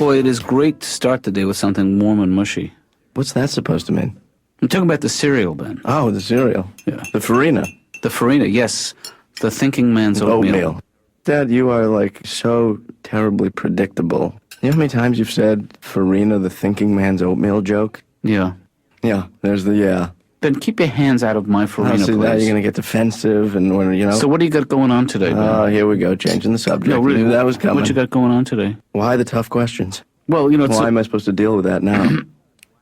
Boy, it is great to start the day with something warm and mushy. What's that supposed to mean? I'm talking about the cereal, Ben. Oh, the cereal. Yeah. The farina. The farina, yes. The thinking man's oatmeal. Dad, you are, so terribly predictable. You know how many times you've said farina, the thinking man's oatmeal joke? Yeah. Yeah, there's the yeah. Ben, keep your hands out of my farina, See, please. now you're going to get defensive and, So what do you got going on today, Ben? Oh, here we go, changing the subject. No, really, Knew that was coming. What you got going on today? Why the tough questions? Well, Why am I supposed to deal with that now?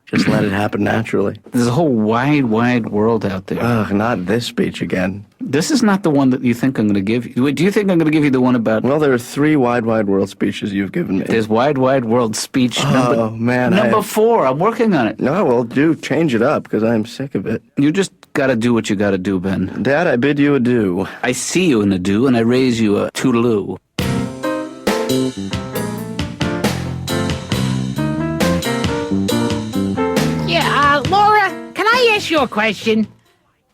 Just let it happen naturally. There's a whole wide, wide world out there. Ugh, not this speech again. This is not the one that you think I'm going to give you. Do you think I'm going to give you the one about... Well, there are 3 wide, wide world speeches you've given me. There's wide, wide world speech number 4. I'm working on it. No, well, do change it up, because I'm sick of it. You just got to do what you got to do, Ben. Dad, I bid you adieu. I see you in a do, and I raise you a toodaloo. Laura, can I ask you a question?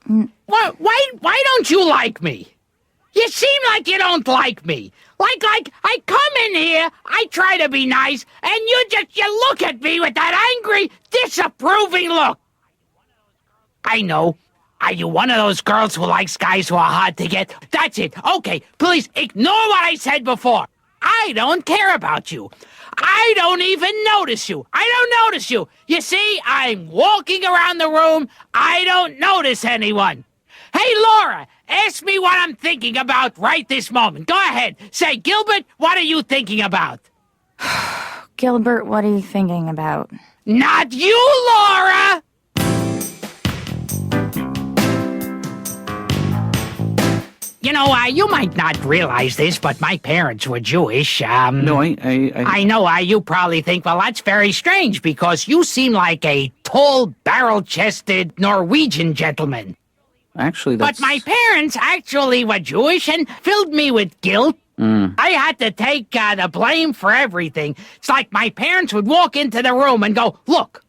Why don't you like me? You seem like you don't like me. Like, I come in here, I try to be nice, and you look at me with that angry, disapproving look. I know. Are you one of those girls who likes guys who are hard to get? That's it. Okay, please ignore what I said before. I don't care about you. I don't even notice you. I don't notice you. You see, I'm walking around the room. I don't notice anyone. Hey, Laura, ask me what I'm thinking about right this moment. Go ahead. Say, Gilbert, what are you thinking about? Gilbert, what are you thinking about? Not you, Laura! You might not realize this, but my parents were Jewish. No, I know, you probably think, well, that's very strange, because you seem like a tall, barrel-chested Norwegian gentleman. Actually, that's... But my parents actually were Jewish and filled me with guilt. I had to take the blame for everything. It's like my parents would walk into the room and go, look,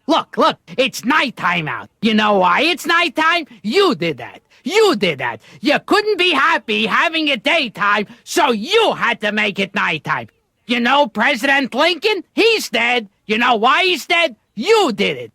it's nighttime out. You know why it's nighttime? You did that. You did that. You couldn't be happy having it daytime, so you had to make it nighttime. You know President Lincoln? He's dead. You know why he's dead? You did it.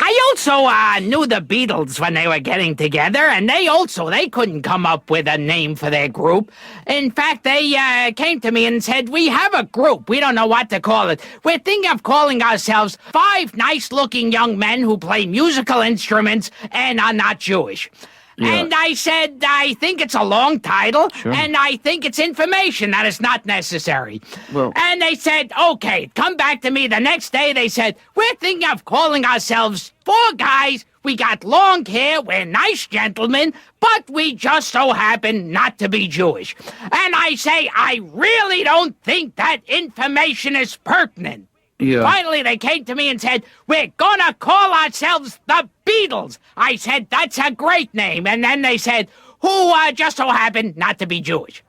I also knew the Beatles when they were getting together, and they couldn't come up with a name for their group. In fact, they came to me and said, we have a group. We don't know what to call it. We're thinking of calling ourselves 5 nice-looking young men who play musical instruments and are not Jewish. Yeah. And I said, I think it's a long title, sure. And I think it's information that is not necessary. Well, and they said, okay, come back to me the next day. They said, we're thinking of calling ourselves 4 guys. We got long hair, we're nice gentlemen, but we just so happen not to be Jewish. And I say, I really don't think that information is pertinent. Yeah. Finally, they came to me and said, we're gonna call ourselves the Beatles. I said, that's a great name. And then they said, who just so happened not to be Jewish.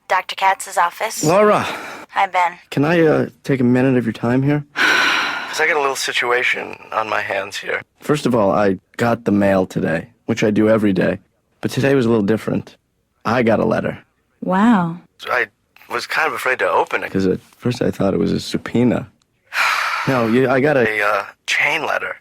Dr. Katz's office? Laura. Hi, Ben. Can I take a minute of your time here? Because I got a little situation on my hands here. First of all, I got the mail today, which I do every day. But today was a little different. I got a letter. Wow. I was kind of afraid to open it, because at first I thought it was a subpoena. No, I got a chain letter.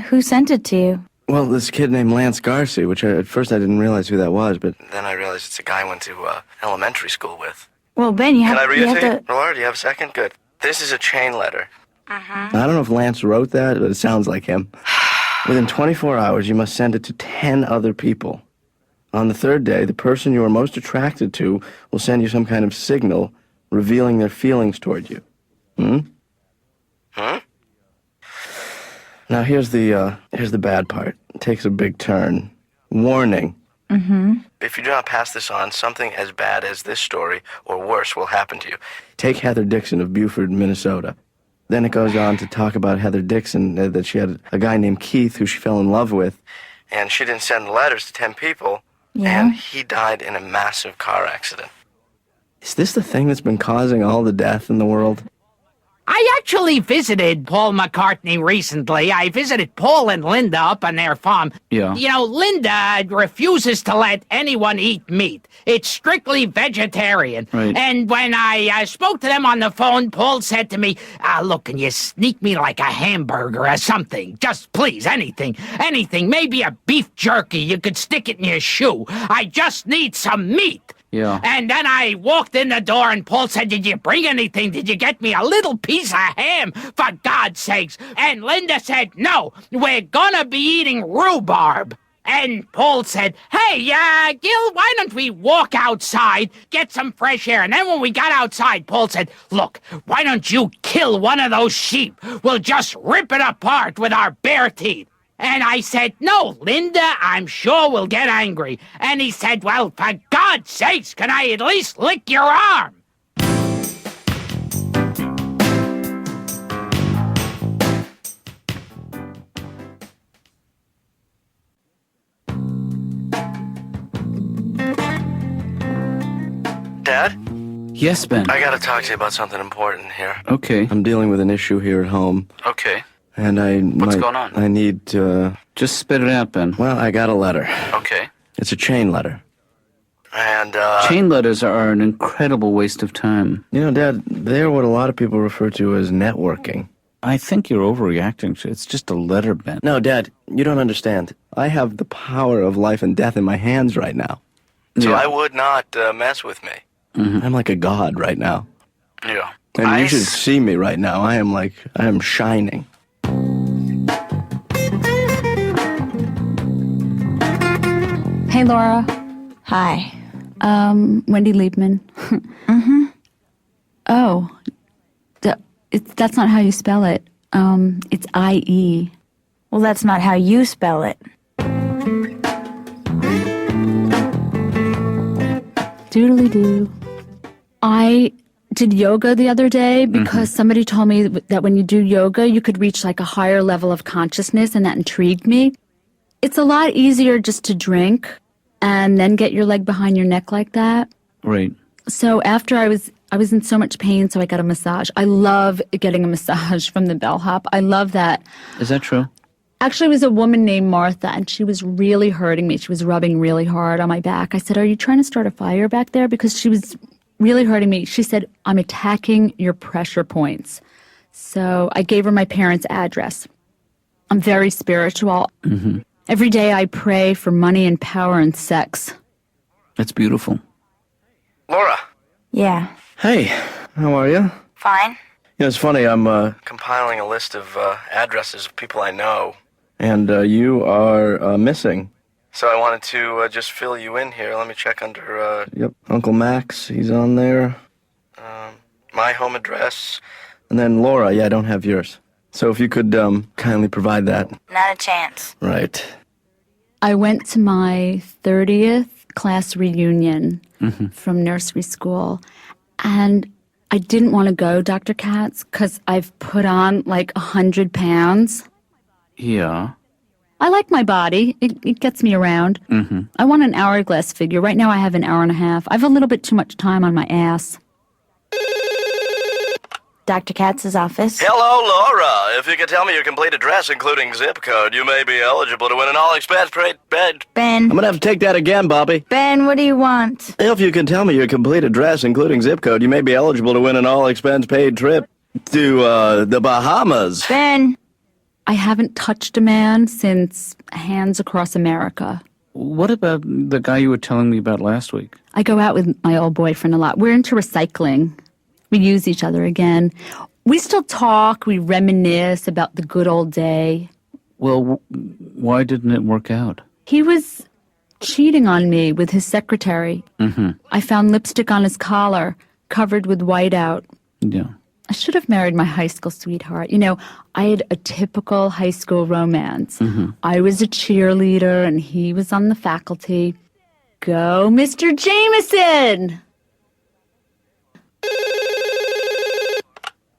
Who sent it to you? Well, this kid named Lance Garcy, which at first I didn't realize who that was, but then I realized it's a guy I went to elementary school with. Well, Ben, you have to... Can I read it to you? Laura, do you have a second? Good. This is a chain letter. Uh-huh. I don't know if Lance wrote that, but it sounds like him. Within 24 hours, you must send it to 10 other people. On the 3rd day, the person you are most attracted to will send you some kind of signal revealing their feelings toward you. Now, here's the bad part. It takes a big turn. Warning. If you do not pass this on, something as bad as this story, or worse, will happen to you. Take Heather Dixon of Beaufort, Minnesota. Then it goes on to talk about Heather Dixon, that she had a guy named Keith who she fell in love with, and she didn't send letters to 10 people, and he died in a massive car accident. Is this the thing that's been causing all the death in the world? I actually visited Paul McCartney recently. I visited Paul and Linda up on their farm. Yeah. You know, Linda refuses to let anyone eat meat. It's strictly vegetarian. Right. And when I spoke to them on the phone, Paul said to me, look, can you sneak me like a hamburger or something? Just please, anything. Maybe a beef jerky. You could stick it in your shoe. I just need some meat. Yeah. And then I walked in the door and Paul said, did you bring anything? Did you get me a little piece of ham, for God's sakes? And Linda said, no, we're gonna be eating rhubarb. And Paul said, hey, Gil, why don't we walk outside, get some fresh air? And then when we got outside, Paul said, look, why don't you kill one of those sheep? We'll just rip it apart with our bare teeth. And I said, no, Linda, I'm sure we'll get angry. And he said, well, for God's sakes, can I at least lick your arm? Dad? Yes, Ben. I gotta talk to you about something important here. Okay. I'm dealing with an issue here at home. Okay. And What's going on? I need to... Just spit it out, Ben. Well, I got a letter. Okay. It's a chain letter. And, Chain letters are an incredible waste of time. You know, Dad, they're what a lot of people refer to as networking. I think you're overreacting. It's just a letter, Ben. No, Dad, you don't understand. I have the power of life and death in my hands right now. So Yeah. I would not mess with me. Mhm. I'm like a god right now. Yeah. And you should see me right now. I am shining. Hey, Laura. Hi. Wendy Liebman. Mm-hmm. Oh, that's not how you spell it. It's I-E. Well, that's not how you spell it. Doodly-doo. I did yoga the other day because somebody told me that when you do yoga, you could reach like a higher level of consciousness, and that intrigued me. It's a lot easier just to drink and then get your leg behind your neck like that. Right. So after I was in so much pain, so I got a massage. I love getting a massage from the bellhop. I love that. Is that true? Actually, it was a woman named Martha, and she was really hurting me. She was rubbing really hard on my back. I said, are you trying to start a fire back there? Because she was really hurting me. She said, I'm attacking your pressure points. So I gave her my parents' address. I'm very spiritual. Mm-hmm. Every day I pray for money and power and sex. That's beautiful. Laura. Yeah. Hey, how are you? Fine. You know, it's funny, I'm compiling a list of addresses of people I know. And you are missing. So I wanted to just fill you in here. Let me check under, yep, Uncle Max, he's on there. My home address. And then Laura, yeah, I don't have yours. So if you could kindly provide that. Not a chance. Right. I went to my 30th class reunion from nursery school, and I didn't want to go, Dr. Katz, because I've put on like 100 pounds. Yeah. I like my body. It gets me around. Mm-hmm. I want an hourglass figure. Right now I have an hour and a half. I have a little bit too much time on my ass. Dr. Katz's office. Hello, Laura. If you could tell me your complete address, including zip code, you may be eligible to win an all-expense paid bed. Ben. I'm gonna have to take that again, Bobby. Ben, what do you want? If you can tell me your complete address, including zip code, you may be eligible to win an all-expense paid trip to the Bahamas. Ben. I haven't touched a man since Hands Across America. What about the guy you were telling me about last week? I go out with my old boyfriend a lot. We're into recycling. We use each other again. We still talk. We reminisce about the good old day. Well, why didn't it work out? He was cheating on me with his secretary. Mm-hmm. I found lipstick on his collar, covered with whiteout. Yeah. I should have married my high school sweetheart. You know, I had a typical high school romance. Mm-hmm. I was a cheerleader, and he was on the faculty. Go, Mr. Jameson!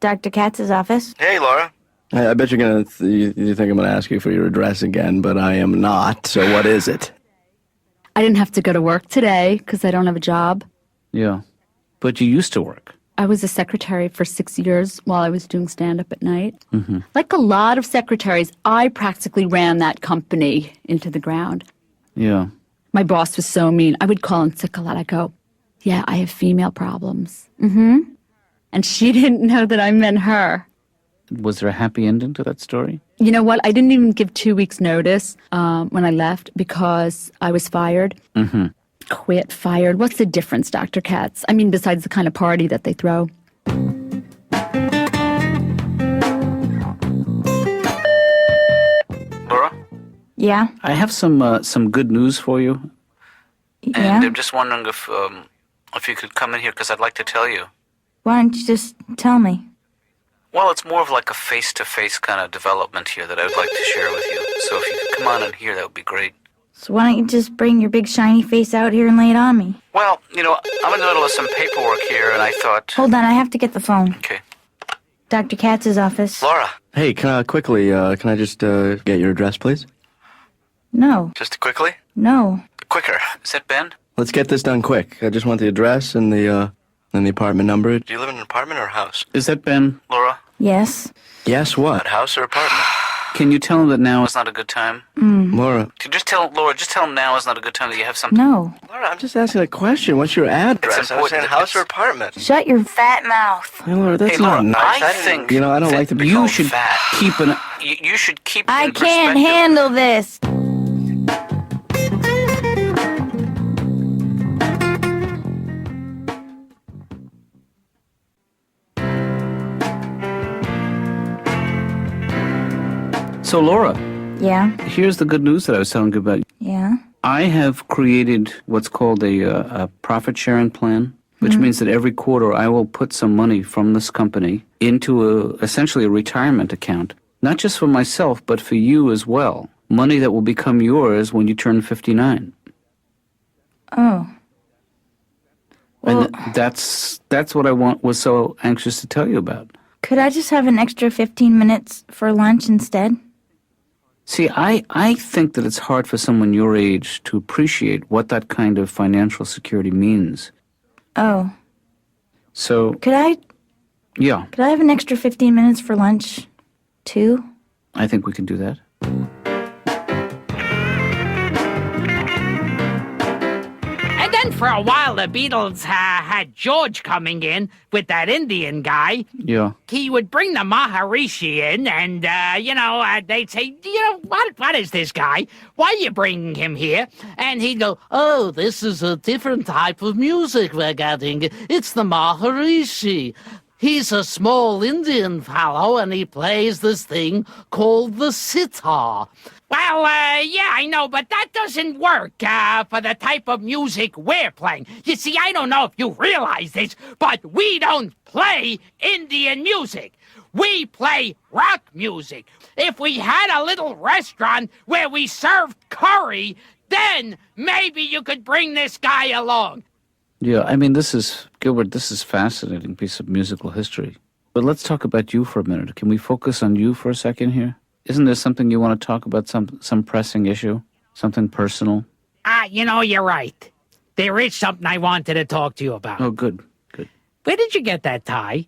Dr. Katz's office. Hey, Laura. I bet you're gonna you think I'm gonna ask you for your address again, but I am not. So what is it? I didn't have to go to work today because I don't have a job. Yeah. But you used to work. I was a secretary for 6 years while I was doing stand-up at night. Mm-hmm. Like a lot of secretaries, I practically ran that company into the ground. Yeah. My boss was so mean. I would call in sick a lot. I'd go, yeah, I have female problems. Mm-hmm. And she didn't know that I meant her. Was there a happy ending to that story? You know what? I didn't even give 2 weeks' notice when I left because I was fired. Mm-hmm. Quit, fired. What's the difference, Dr. Katz? I mean, besides the kind of party that they throw. Laura? Yeah? I have some good news for you. Yeah? And I'm just wondering if you could come in here, because I'd like to tell you. Why don't you just tell me? Well, it's more of like a face-to-face kind of development here that I would like to share with you. So if you could come on in here, that would be great. So why don't you just bring your big shiny face out here and lay it on me? Well, I'm in the middle of some paperwork here, and I thought... Hold on, I have to get the phone. Okay. Dr. Katz's office. Laura. Hey, can I just get your address, please? No. Just quickly? No. Quicker. Is that Ben? Let's get this done quick. I just want the address and the apartment number. Do you live in an apartment or a house? Is that Ben? Laura? Yes. Yes, what? House or apartment? Can you tell him that now is not a good time? Laura. Just tell him now is not a good time, that you have something. No. Laura, I'm just asking a question. What's your address? It's I was saying important. house or apartment. Shut your fat mouth. Hey, Laura, that's Hey, Laura, not nice. I think I don't like to be you called should fat. keep an. You should keep. I in can't perspective. handle this. So, Laura, Yeah? here's the good news that I was telling you about. Yeah? I have created what's called a profit-sharing plan, which means that every quarter I will put some money from this company into essentially a retirement account, not just for myself, but for you as well. Money that will become yours when you turn 59. Oh. Well, And that's what I was so anxious to tell you about. could I just have an extra 15 minutes for lunch instead? See, I think that it's hard for someone your age to appreciate what that kind of financial security means. Oh. So, Could I have an extra 15 minutes for lunch, too? I think we can do that. And then for a while, the Beatles had George coming in with that Indian guy. Yeah. He would bring the Maharishi in, and, they'd say, what is this guy? Why are you bringing him here? And he'd go, oh, this is a different type of music we're getting. It's the Maharishi. He's a small Indian fellow, and he plays this thing called the sitar. Well, yeah, I know, but that doesn't work for the type of music we're playing. You see, I don't know if you realize this, but we don't play Indian music. We play rock music. If we had a little restaurant where we served curry, then maybe you could bring this guy along. Yeah, I mean, Gilbert, this is fascinating piece of musical history. But let's talk about you for a minute. Can we focus on you for a second here? Isn't there something you want to talk about, some pressing issue? Something personal? You're right. There is something I wanted to talk to you about. Oh, good. Where did you get that tie?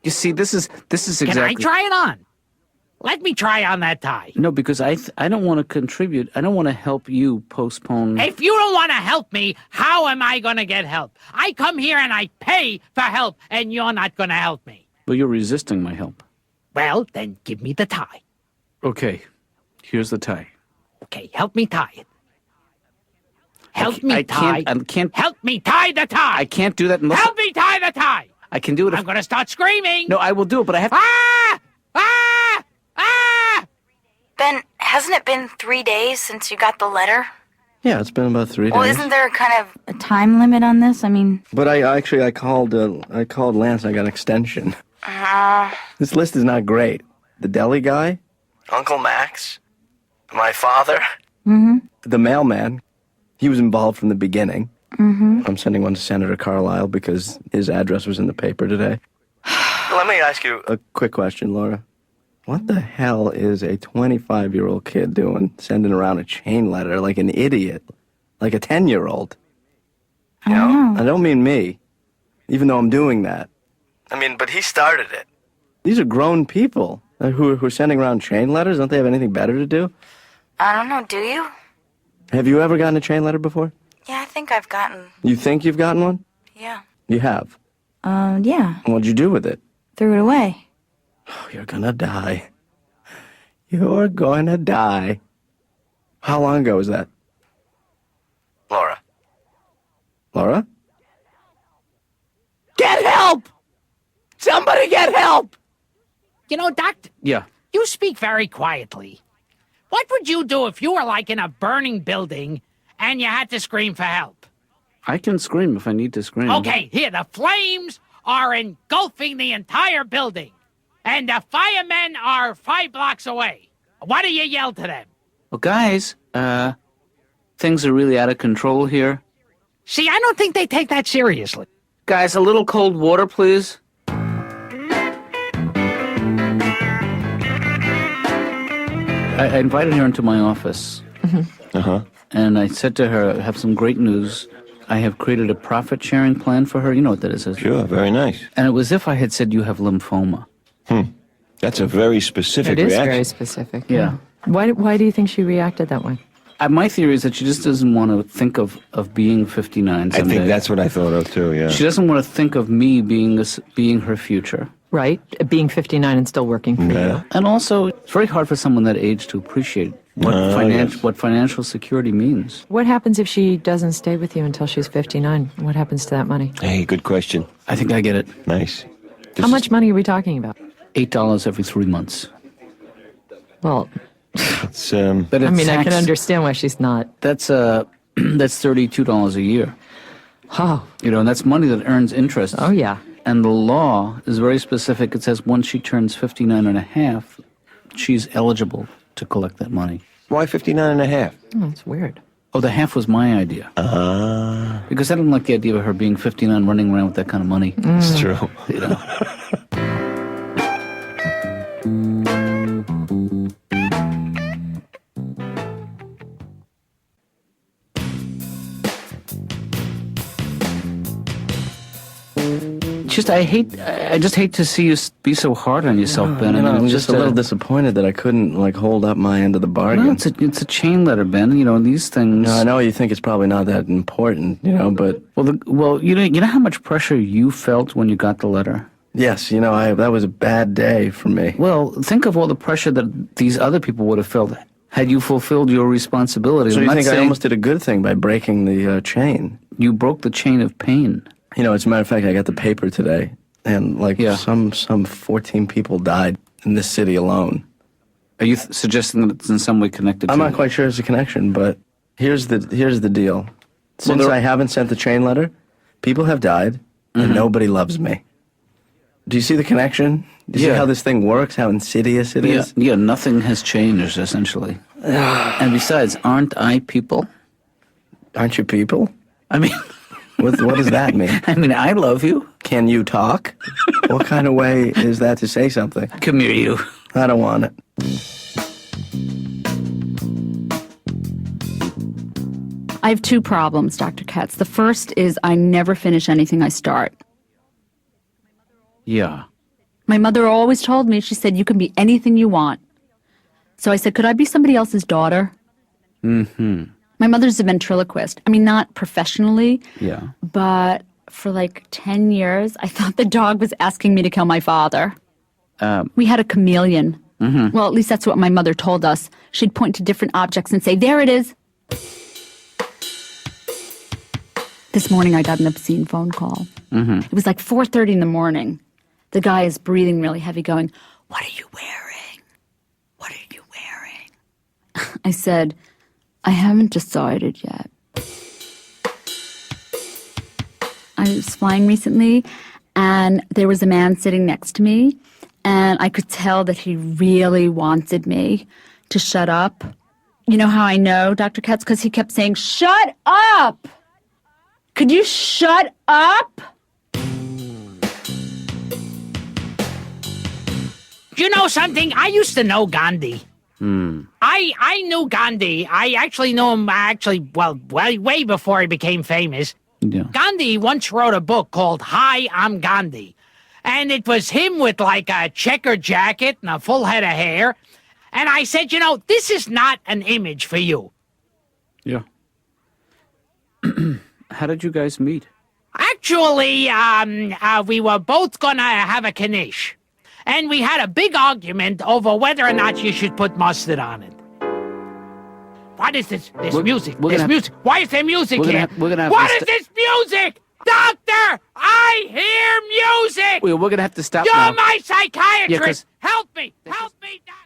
You see, this is exactly... Can I try it on? Let me try on that tie. No, because I don't want to contribute. I don't want to help you postpone... If you don't want to help me, how am I going to get help? I come here and I pay for help, and you're not going to help me. But you're resisting my help. Well, then give me the tie. Okay, here's the tie. Okay, help me tie it. Help me I tie. can't... Help me tie the tie. I can't do that unless... Help me tie the tie. I can do it if... I'm going to start screaming. No, I will do it, but I have... Ah! Ah! Ah! Ben, hasn't it been 3 days since you got the letter? Yeah, it's been about 3 days. Well, isn't there kind of a time limit on this? I mean... But I called Lance and I got an extension. This list is not great. The deli guy, Uncle Max, my father, the mailman. He was involved from the beginning. I'm sending one to Senator Carlisle because his address was in the paper today. Let me ask you a quick question, Laura. What the hell is a 25-year-old kid doing sending around a chain letter like an idiot, like a 10-year-old? You know? I don't mean me. even though I'm doing that. I mean, but he started it. These are grown people who are sending around chain letters. Don't they have anything better to do? I don't know, do you? Have you ever gotten a chain letter before? Yeah, I think I've gotten... You think you've gotten one? Yeah. You have? Yeah. What'd you do with it? Threw it away. Oh, you're gonna die. You're gonna die. How long ago was that? Laura? Laura? Get help! Somebody get help! You know, Doctor, Yeah. you speak very quietly. What would you do if you were like in a burning building and you had to scream for help? I can scream if I need to scream. Okay, here, the flames are engulfing the entire building, and the firemen are 5 blocks away. What do you yell to them? Well, guys, things are really out of control here. See, I don't think they take that seriously. Guys, a little cold water, please. I invited her into my office. And I said to her, I have some great news. I have created a profit-sharing plan for her. You know what that is, isn't it? Sure, very nice. And it was if I had said you have lymphoma. That's a very specific It is reaction. very specific. Yeah. Why do you think she reacted that way? My theory is that she just doesn't want to think of being 59 I someday. think that's what I thought of too, yeah. She doesn't want to think of me being her future. Right? Being 59 and still working for you. And also, it's very hard for someone that age to appreciate what financial security means. What happens if she doesn't stay with you until she's 59? What happens to that money? Hey, good question. I think I get it. Nice. How much money are we talking about? $8 every 3 months. Well, It's, But I it's mean, I can taxed. understand why she's not. That's $32 a year. Oh, You know, and that's money that earns interest. oh yeah. And the law is very specific. It says once she turns 59 and a half, she's eligible to collect that money. why 59 and a half? Oh, that's weird. Oh, the half was my idea. Because I don't like the idea of her being 59 running around with that kind of money. It's true. You know? I just hate to see you be so hard on yourself, Ben. You know, I mean, I'm just a little disappointed that I couldn't, hold up my end of the bargain. No, it's a chain letter, Ben. You know, and these things. No, I know you think it's probably not that important, but... Well, you know how much pressure you felt when you got the letter? Yes, that was a bad day for me. Well, think of all the pressure that these other people would have felt had you fulfilled your responsibility. So I'm you not think I saying almost did a good thing by breaking the chain? you broke the chain of pain? As a matter of fact, I got the paper today, and Yeah. some 14 people died in this city alone. Are you suggesting that it's in some way connected I'm to not quite sure it's a connection, but here's the deal. Since I haven't sent the chain letter, people have died, and nobody loves me. Do you see the connection? Do you see Yeah. how this thing works, how insidious it is? Yeah, nothing has changed, essentially. And besides, aren't I people? Aren't you people? I mean, What does that mean? I mean, I love you. Can you talk? What kind of way is that to say something? Come here, you. I don't want it. I have 2 problems, Dr. Katz. The first is I never finish anything I start. Yeah. My mother always told me, she said, you can be anything you want. So I said, could I be somebody else's daughter? Mm-hmm. My mother's a ventriloquist. I mean, not professionally, Yeah. but for like 10 years, I thought the dog was asking me to kill my father. We had a chameleon. Mm-hmm. Well, at least that's what my mother told us. She'd point to different objects and say, there it is. This morning, I got an obscene phone call. Mm-hmm. It was like 4:30 in the morning. The guy is breathing really heavy, going, what are you wearing? What are you wearing? I said, I haven't decided yet. I was flying recently, and there was a man sitting next to me, and I could tell that he really wanted me to shut up. You know how I know, Dr. Katz? Because he kept saying, shut up! Could you shut up? You know something? I used to know Gandhi. I knew Gandhi. I actually knew him, way before he became famous. Yeah. Gandhi once wrote a book called Hi, I'm Gandhi. And it was him with like a checker jacket and a full head of hair. And I said, this is not an image for you. Yeah. How did you guys meet? Actually, we were both gonna have a knish. And we had a big argument over whether or not you should put mustard on it. What is this? This music. Music. Why is there music here? We're gonna have What to is this music? Doctor, I hear music! We're going to have to stop You're now. my psychiatrist! 'cause- Help me! Help me, doctor!